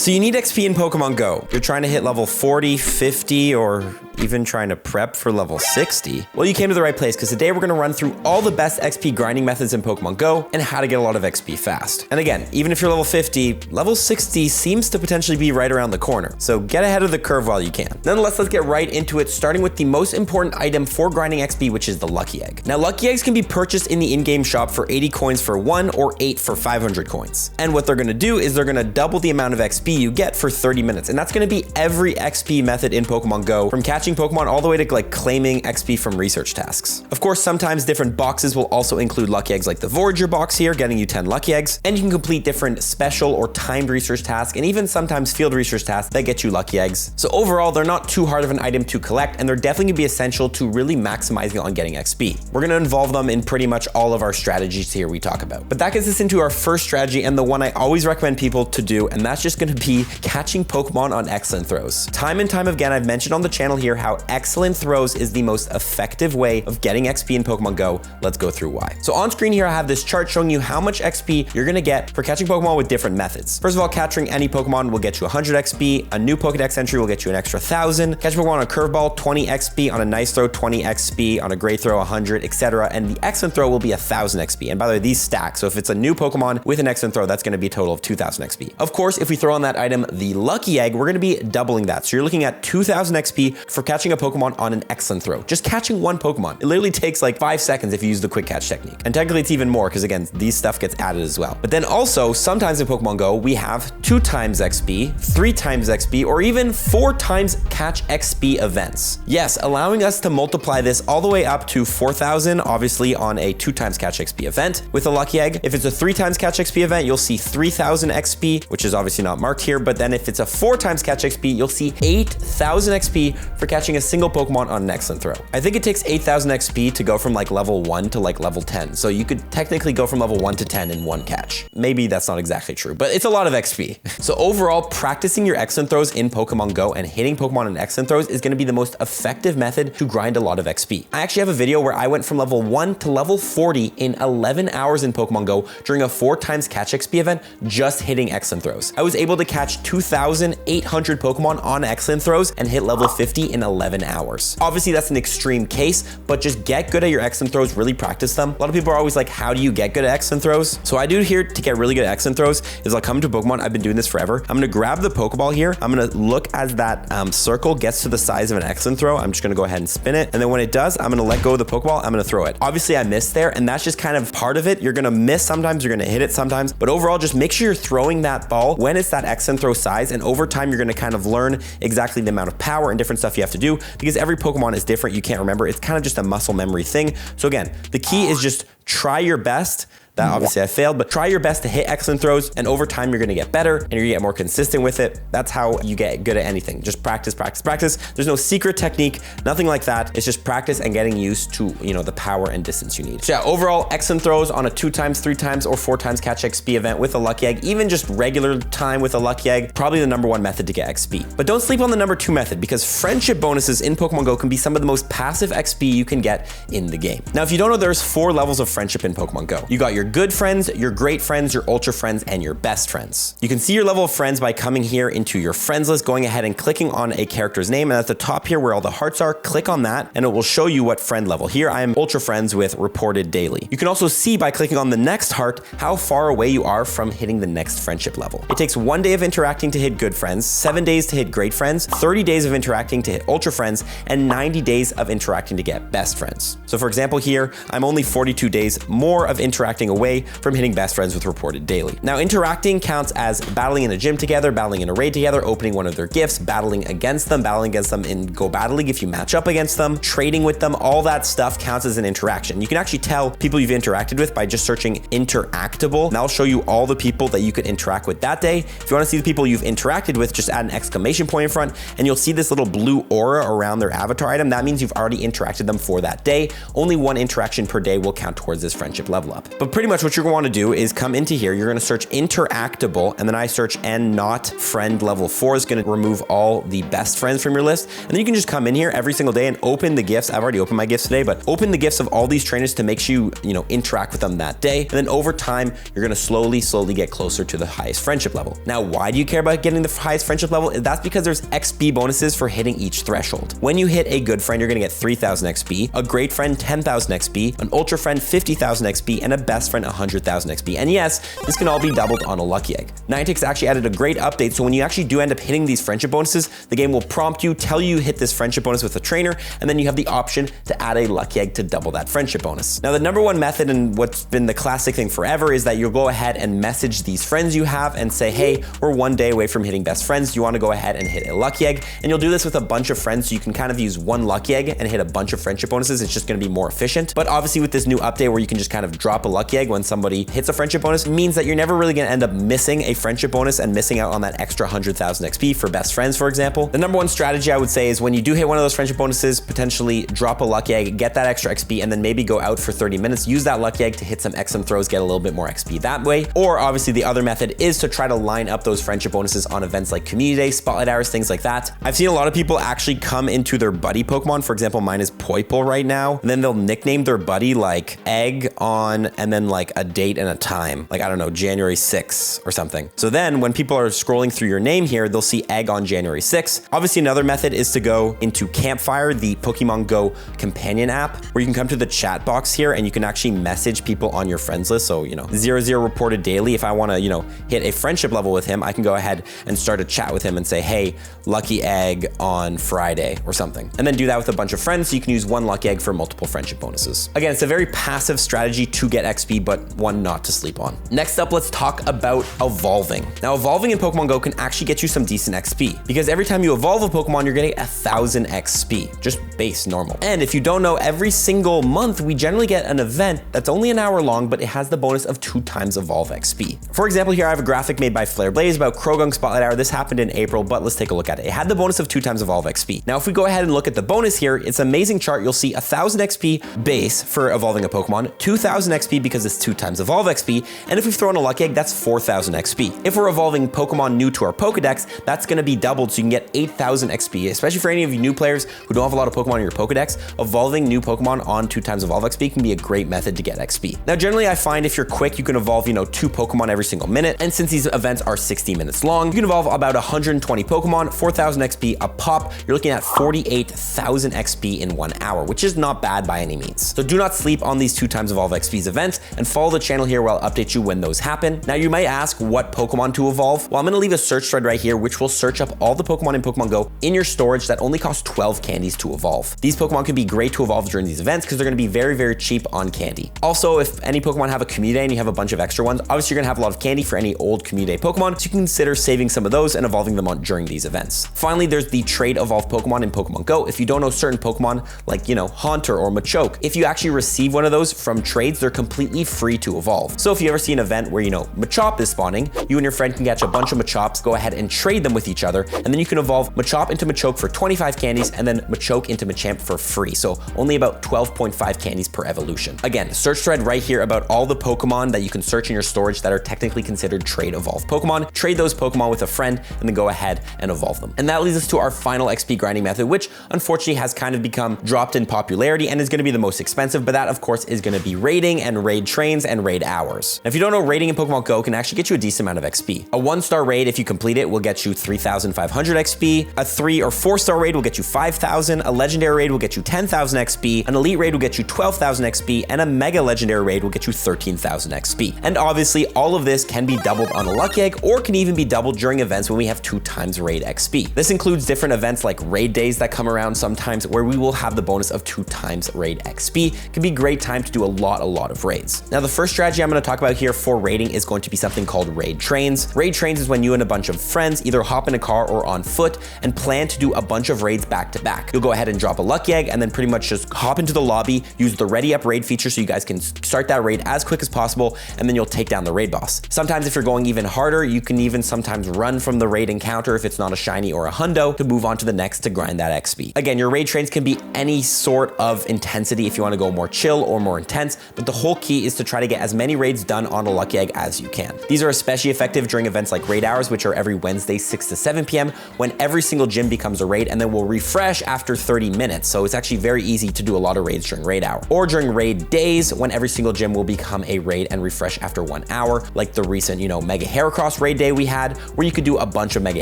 So you need XP in Pokemon Go. You're trying to hit level 40, 50, or even trying to prep for level 60? Well, you came to the right place because today we're going to run through all the best XP grinding methods in Pokemon Go and how to get a lot of XP fast. And again, even if you're level 50, level 60 seems to potentially be right around the corner. So get ahead of the curve while you can. Nonetheless, let's get right into it, starting with the most important item for grinding XP, which is the Lucky Egg. Now, Lucky Eggs can be purchased in the in-game shop for 80 coins for 1 or 8 for 500 coins. And what they're going to do is they're going to double the amount of XP you get for 30 minutes. And that's going to be every XP method in Pokemon Go, from catching Pokemon all the way to like claiming XP from research tasks. Of course, sometimes different boxes will also include Lucky Eggs, like the Voyager box here, getting you 10 Lucky Eggs, and you can complete different special or timed research tasks, and even sometimes field research tasks that get you Lucky Eggs. So overall, they're not too hard of an item to collect, and they're definitely gonna be essential to really maximizing on getting XP. We're gonna involve them in pretty much all of our strategies here we talk about. But that gets us into our first strategy, and the one I always recommend people to do, and that's just gonna be catching Pokemon on excellent throws. Time and time again, I've mentioned on the channel here how excellent throws is the most effective way of getting XP in Pokemon Go. Let's go through why. So on screen here, I have this chart showing you how much XP you're gonna get for catching Pokemon with different methods. First of all, catching any Pokemon will get you 100 XP. A new Pokedex entry will get you an extra 1,000. Catching Pokemon on a curveball, 20 XP. On a nice throw, 20 XP. On a great throw, 100, etc. And the excellent throw will be 1,000 XP. And by the way, these stack. So if it's a new Pokemon with an excellent throw, that's gonna be a total of 2,000 XP. Of course, if we throw on that item, the Lucky Egg, we're gonna be doubling that. So you're looking at 2,000 XP for catching a Pokemon on an excellent throw. Just catching one Pokemon. It literally takes like 5 seconds if you use the quick catch technique. And technically it's even more because again, these stuff gets added as well. But then also sometimes in Pokemon Go, we have 2 times XP, 3 times XP, or even 4 times catch XP events. Yes, allowing us to multiply this all the way up to 4,000, obviously on a 2 times catch XP event with a Lucky Egg. If it's a 3 times catch XP event, you'll see 3,000 XP, which is obviously not marked here. But then if it's a 4 times catch XP, you'll see 8,000 XP for catching a single Pokemon on an excellent throw. I think it takes 8,000 XP to go from like level 1 to like level 10. So you could technically go from level 1 to 10 in one catch. Maybe that's not exactly true, but it's a lot of XP. So overall, practicing your excellent throws in Pokemon Go and hitting Pokemon in excellent throws is going to be the most effective method to grind a lot of XP. I actually have a video where I went from level 1 to level 40 in 11 hours in Pokemon Go during a 4 times catch XP event, just hitting excellent throws. I was able to catch 2,800 Pokemon on excellent throws and hit level 50 in 11 hours. Obviously, that's an extreme case, but just get good at your excellent throws, really practice them. A lot of people are always like, how do you get good at excellent throws? So I do here to get really good at excellent throws is I'll come to Pokemon. I've been doing this forever. I'm gonna grab the Pokeball here. I'm gonna look as that circle gets to the size of an excellent throw. I'm just gonna go ahead and spin it. And then when it does, I'm gonna let go of the Pokeball. I'm gonna throw it. Obviously I missed there, and that's just kind of part of it. You're gonna miss sometimes, you're gonna hit it sometimes, but overall just make sure you're throwing that ball when it's that excellent throw size, and over time you're gonna kind of learn exactly the amount of power and different stuff you have to do because every Pokemon is different. You can't remember. It's kind of just a muscle memory thing. So again, the key is just try your best. That obviously I failed, but try your best to hit excellent throws, and over time you're gonna get better and you're gonna get more consistent with it. That's how you get good at anything. Just practice, practice, practice. There's no secret technique, nothing like that. It's just practice and getting used to, you know, the power and distance you need. So yeah, overall, excellent throws on a 2 times, 3 times, or 4 times catch XP event with a Lucky Egg, even just regular time with a Lucky Egg, probably the #1 method to get XP. But don't sleep on the #2 method, because friendship bonuses in Pokemon Go can be some of the most passive XP you can get in the game. Now, if you don't know, there's 4 levels of friendship in Pokemon Go. You got your good friends, your great friends, your ultra friends, and your best friends. You can see your level of friends by coming here into your friends list, going ahead and clicking on a character's name, and at the top here where all the hearts are, click on that and it will show you what friend level. Here I am ultra friends with reported daily. You can also see by clicking on the next heart how far away you are from hitting the next friendship level. It takes 1 day of interacting to hit good friends, 7 days to hit great friends, 30 days of interacting to hit ultra friends, and 90 days of interacting to get best friends. So for example here, I'm only 42 days more of interacting away from hitting best friends with reported daily. Now, interacting counts as battling in a gym together, battling in a raid together, opening one of their gifts, battling against them in Go Battle League if you match up against them, trading with them. All that stuff counts as an interaction. You can actually tell people you've interacted with by just searching interactable, and that'll show you all the people that you could interact with that day. If you want to see the people you've interacted with, just add an exclamation point in front and you'll see this little blue aura around their avatar item. That means you've already interacted them for that day. Only 1 interaction per day will count towards this friendship level up. But pretty pretty much what you're going to want to do is come into here. You're going to search interactable, and then I search and not friend level 4 is going to remove all the best friends from your list. And then you can just come in here every single day and open the gifts. I've already opened my gifts today, but open the gifts of all these trainers to make sure you interact with them that day. And then over time, you're going to slowly get closer to the highest friendship level. Now, why do you care about getting the highest friendship level? That's because there's XP bonuses for hitting each threshold. When you hit a good friend, you're going to get 3,000 XP, a great friend 10,000 XP, an ultra friend 50,000 XP, and a best friend 100,000 XP. And yes, this can all be doubled on a lucky egg. Niantic's actually added a great update, so when you actually do end up hitting these friendship bonuses, the game will prompt you, tell you hit this friendship bonus with a trainer, and then you have the option to add a lucky egg to double that friendship bonus. Now, the number one method and what's been the classic thing forever is that you'll go ahead and message these friends you have and say, hey, we're one day away from hitting best friends. Do you want to go ahead and hit a lucky egg? And you'll do this with a bunch of friends, so you can kind of use one lucky egg and hit a bunch of friendship bonuses. It's just going to be more efficient. But obviously with this new update where you can just kind of drop a lucky egg when somebody hits a friendship bonus, means that you're never really going to end up missing a friendship bonus and missing out on that extra 100,000 XP for best friends, for example. The number one strategy I would say is when you do hit one of those friendship bonuses, potentially drop a lucky egg, get that extra XP, and then maybe go out for 30 minutes, use that lucky egg to hit some XM throws, get a little bit more XP that way. Or obviously the other method is to try to line up those friendship bonuses on events like Community Day, Spotlight Hours, things like that. I've seen a lot of people actually come into their buddy Pokemon. For example, mine is Poipole right now. And then they'll nickname their buddy like Egg on, and then like a date and a time. Like, I don't know, January 6th or something. So then when people are scrolling through your name here, they'll see Egg on January 6th. Obviously, another method is to go into Campfire, the Pokemon Go companion app, where you can come to the chat box here and you can actually message people on your friends list. So, 00 reported daily. If I want to, hit a friendship level with him, I can go ahead and start a chat with him and say, hey, lucky egg on Friday or something. And then do that with a bunch of friends, so you can use one lucky egg for multiple friendship bonuses. Again, it's a very passive strategy to get XP, but one not to sleep on. Next up, let's talk about evolving. Now, evolving in Pokemon Go can actually get you some decent XP, because every time you evolve a Pokemon, you're getting 1,000 XP, just base normal. And if you don't know, every single month, we generally get an event that's only an hour long, but it has the bonus of 2 times evolve XP. For example, here I have a graphic made by Flare Blaze about Croagunk Spotlight Hour. This happened in April, but let's take a look at it. It had the bonus of 2 times evolve XP. Now, if we go ahead and look at the bonus here, it's an amazing chart. You'll see 1,000 XP base for evolving a Pokemon, 2,000 XP because it's 2 times evolve XP, and if we throw in a lucky egg, that's 4,000 XP. If we're evolving Pokemon new to our Pokedex, that's going to be doubled, so you can get 8,000 XP, especially for any of you new players who don't have a lot of Pokemon in your Pokedex. Evolving new Pokemon on 2 times evolve XP can be a great method to get XP. Now, generally, I find if you're quick, you can evolve, 2 Pokemon every single minute, and since these events are 60 minutes long, you can evolve about 120 Pokemon, 4,000 XP a pop. You're looking at 48,000 XP in 1 hour, which is not bad by any means. So do not sleep on these 2 times evolve XP's events, and follow the channel here where I'll update you when those happen. Now, you might ask what Pokemon to evolve. Well, I'm gonna leave a search thread right here, which will search up all the Pokemon in Pokemon Go in your storage that only cost 12 candies to evolve. These Pokemon can be great to evolve during these events because they're gonna be very, very cheap on candy. Also, if any Pokemon have a Community Day and you have a bunch of extra ones, obviously you're gonna have a lot of candy for any old Community Day Pokemon, so you can consider saving some of those and evolving them on during these events. Finally, there's the trade evolve Pokemon in Pokemon Go. If you don't know certain Pokemon like, Haunter or Machoke, if you actually receive one of those from trades, they're completely free to evolve. So if you ever see an event where, Machop is spawning, you and your friend can catch a bunch of Machops, go ahead and trade them with each other, and then you can evolve Machop into Machoke for 25 candies and then Machoke into Machamp for free. So only about 12.5 candies per evolution. Again, search thread right here about all the Pokemon that you can search in your storage that are technically considered trade evolve Pokemon. Trade those Pokemon with a friend and then go ahead and evolve them. And that leads us to our final XP grinding method, which unfortunately has kind of become dropped in popularity and is going to be the most expensive, but that of course is going to be raiding and raid trains and raid hours. Now, if you don't know, raiding in Pokemon Go can actually get you a decent amount of XP. A 1-star raid, if you complete it, will get you 3,500 XP. A 3 or 4-star raid will get you 5,000. A legendary raid will get you 10,000 XP. An elite raid will get you 12,000 XP, and a mega legendary raid will get you 13,000 XP. And obviously, all of this can be doubled on a lucky egg, or can even be doubled during events when we have 2 times raid XP. This includes different events like raid days that come around sometimes, where we will have the bonus of 2 times raid XP. It can be a great time to do a lot of raids. Now, the first strategy I'm going to talk about here for raiding is going to be something called raid trains. Raid trains is when you and a bunch of friends either hop in a car or on foot and plan to do a bunch of raids back to back. You'll go ahead and drop a lucky egg and then pretty much just hop into the lobby, use the ready up raid feature so you guys can start that raid as quick as possible, and then you'll take down the raid boss. Sometimes if you're going even harder, you can even sometimes run from the raid encounter if it's not a shiny or a hundo to move on to the next to grind that XP. Again, your raid trains can be any sort of intensity if you want to go more chill or more intense, but the whole key is is to try to get as many raids done on a lucky egg as you can. These are especially effective during events like raid hours, which are every Wednesday 6 to 7 p.m. when every single gym becomes a raid and then will refresh after 30 minutes. So it's actually very easy to do a lot of raids during raid hour. Or during raid days when every single gym will become a raid and refresh after 1 hour, like the recent, Mega Heracross raid day we had, where you could do a bunch of Mega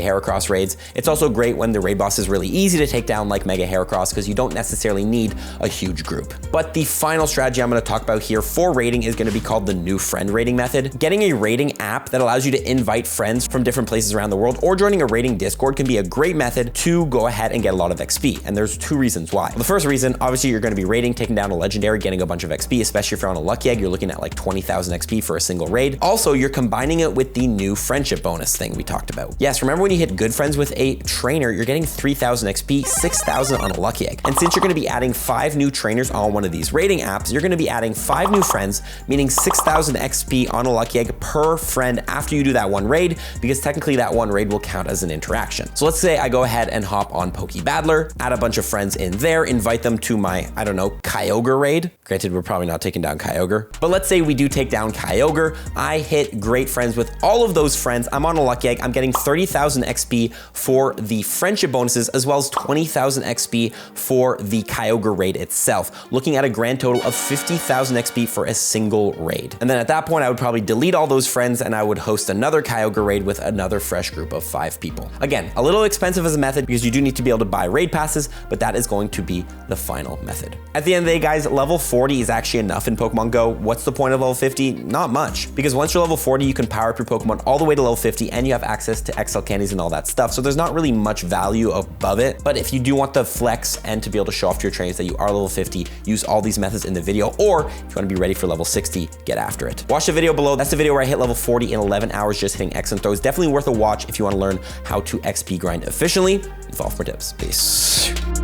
Heracross raids. It's also great when the raid boss is really easy to take down like Mega Heracross because you don't necessarily need a huge group. But the final strategy I'm going to talk about here for raiding is going to be called the new friend raiding method. Getting a raiding app that allows you to invite friends from different places around the world or joining a raiding Discord can be a great method to go ahead and get a lot of XP. And there's 2 reasons why. The first reason, obviously you're going to be raiding, taking down a legendary, getting a bunch of XP, especially if you're on a lucky egg, you're looking at like 20,000 XP for a single raid. Also, you're combining it with the new friendship bonus thing we talked about. Yes, remember when you hit good friends with a trainer, you're getting 3,000 XP, 6,000 on a lucky egg. And since you're going to be adding 5 new trainers on one of these raiding apps, you're going to be adding 5 new friends, meaning 6,000 XP on a lucky egg per friend after you do that one raid, because technically that one raid will count as an interaction. So let's say I go ahead and hop on Battler, add a bunch of friends in there, invite them to my, I don't know, Kyogre raid. Granted, we're probably not taking down Kyogre, but let's say we do take down Kyogre. I hit great friends with all of those friends. I'm on a lucky egg. I'm getting 30,000 XP for the friendship bonuses, as well as 20,000 XP for the Kyogre raid itself, looking at a grand total of 50,000 XP for a single raid. And then at that point, I would probably delete all those friends and I would host another Kyogre raid with another fresh group of 5 people. Again, a little expensive as a method because you do need to be able to buy raid passes, but that is going to be the final method. At the end of the day, guys, level 40 is actually enough in Pokemon Go. What's the point of level 50? Not much, because once you're level 40, you can power up your Pokemon all the way to level 50 and you have access to XL candies and all that stuff. So there's not really much value above it. But if you do want the flex and to be able to show off to your trainers that you are level 50, use all these methods in the video, or if you want to be ready for level 60, get after it. Watch the video below. That's the video where I hit level 40 in 11 hours just hitting X and throws. Definitely worth a watch if you want to learn how to XP grind efficiently and follow for more tips. Peace.